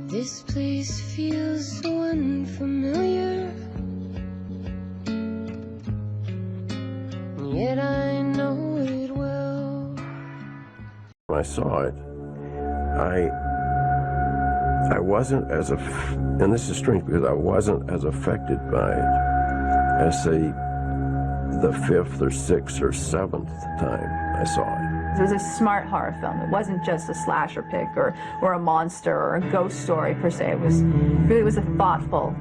This place feels so unfamiliar, yet I know it well. When I saw it, I wasn't as and this is strange because I wasn't as affected by it as, say, the fifth or sixth or seventh time I saw it. It was a smart horror film. It wasn't just a slasher pick or a monster or a ghost story per se. It was a thoughtful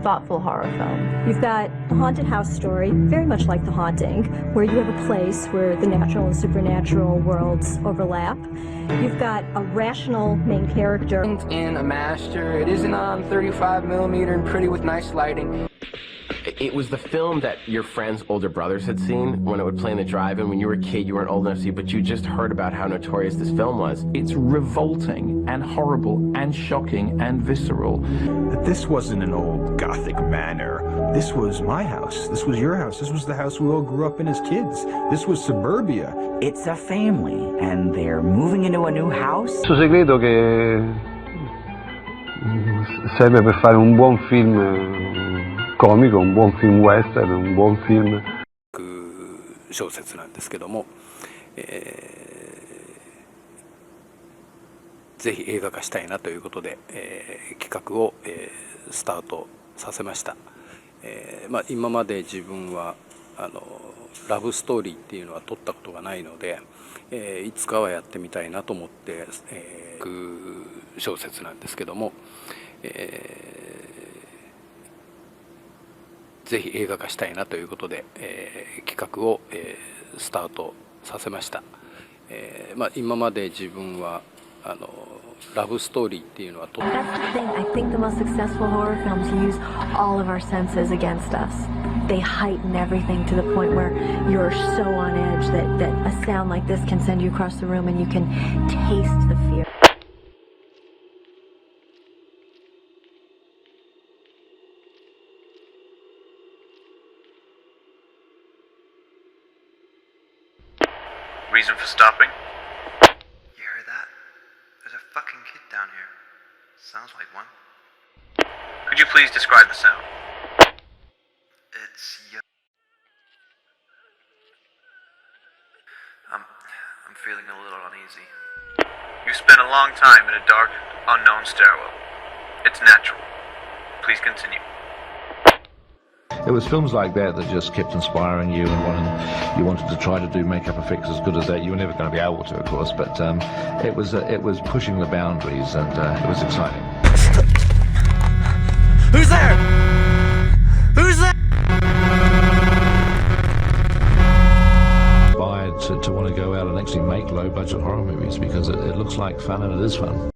horror film. You've got a haunted house story, very much like The Haunting, where you have a place where the natural and supernatural worlds overlap. You've got a rational main character. In a master, it isn't on 35mm and pretty with nice lighting. It was the film that your friends' older brothers had seen when it would play in the drive-in. When you were a kid, you weren't old enough to see, but you just heard about how notorious this film was. It's revolting and horrible and shocking and visceral. This wasn't an old Gothic manor. This was my house. This was your house. This was the house we all grew up in as kids. This was suburbia. It's a family, and they're moving into a new house. Il segreto che serve per fare un buon film comico, un buon film western, un buon film. 小説なんですけども、ぜひ映画化したいなということで、企画を、スタートさせました。今まで自分はラブストーリーっていうのは撮ったことがないので、いつかはやってみたいなと思って、小説なんですけども、ぜひ映画化したいなということで、企画を、スタートさせました。今まで自分はラブストーリーっていうのは撮って That's the thing. I think the most successful horror films use all of our senses against us. They heighten everything to the point where you're so on edge that a sound like this can send you across the room and you can taste the fear. Reason for stopping? You heard that? There's a fucking kid down here. Sounds like one. Could you please describe the sound? It's I'm feeling a little uneasy. You spent a long time in a dark, unknown stairwell. It's natural. Please continue. It was films like that that just kept inspiring you, and you wanted to try to do makeup effects as good as that. You were never going to be able to, of course, but it was pushing the boundaries, and it was exciting. Who's there? Who's there? Inspired to want to go out and actually make low-budget horror movies because it looks like fun and it is fun.